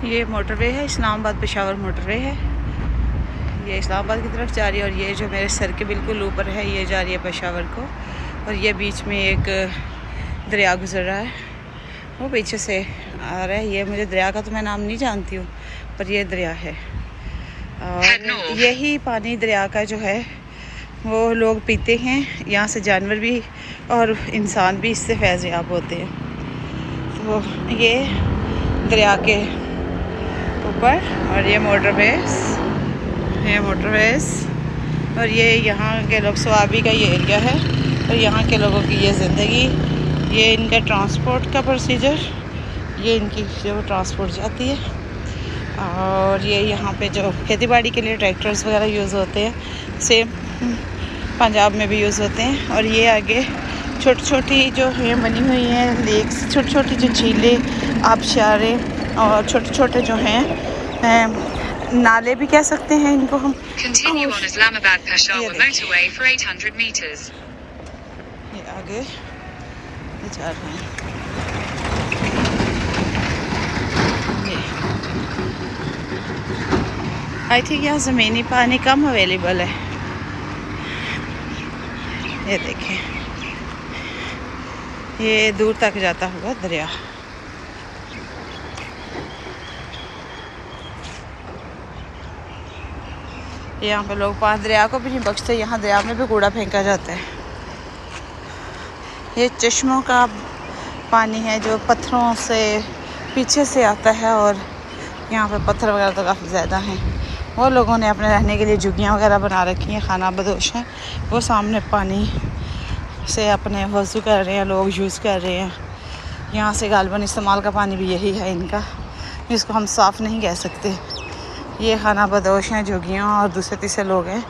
ये मोटरवे है, इस्लामाबाद पेशावर मोटरवे है। ये इस्लामाबाद की तरफ जा रही है और ये जो मेरे सर के बिल्कुल ऊपर है ये जा रही है पेशावर को। और ये बीच में एक दरिया गुजर रहा है, वो पीछे से आ रहा है। ये मुझे दरिया का तो मैं नाम नहीं जानती हूँ, पर ये दरिया है। और यही पानी दरिया का जो है वो लोग पीते हैं, यहाँ से जानवर भी और इंसान भी इससे फैज़याब होते हैं। तो ये दरिया के ऊपर और ये मोटरवेज़ और ये यहाँ के लोग स्वाबी का ये एरिया है और यहाँ के लोगों की ये ज़िंदगी, ये इनका ट्रांसपोर्ट का प्रोसीजर, ये इनकी जो ट्रांसपोर्ट जाती है। और ये यहाँ पे जो खेती बाड़ी के लिए ट्रैक्टर्स वगैरह यूज़ होते हैं, सेम पंजाब में भी यूज़ होते हैं। और ये आगे छोटी छोटी जो है बनी हुई हैं लेक्स, छोटी छोटी जो झीलें, आबशारे और छोटे छोटे जो हैं नाले भी कह सकते हैं इनको हम। Continue on Islamabad Peshawar motorway for 800 meters. ये आगे जा रहे हैं। आई थिंक यहाँ ज़मीनी पानी कम अवेलेबल है। ये देखें, ये दूर तक जाता हुआ दरिया। यहाँ पे लोग दरिया को भी नहीं बख्शते, यहाँ दरिया में भी कूड़ा फेंका जाता है। ये चश्मों का पानी है जो पत्थरों से पीछे से आता है और यहाँ पे पत्थर वगैरह तो काफ़ी ज़्यादा हैं। वो लोगों ने अपने रहने के लिए झुग्गियाँ वगैरह बना रखी हैं, खाना बदोश हैं। वो सामने पानी से अपने वज़ू कर रहे हैं, लोग यूज़ कर रहे हैं। यहाँ से गालबन इस्तेमाल का पानी भी यही है इनका, जिसको हम साफ़ नहीं कह सकते। ये खाना बदोश हैं, झुग्गियाँ और दूसरे तीसरे लोग हैं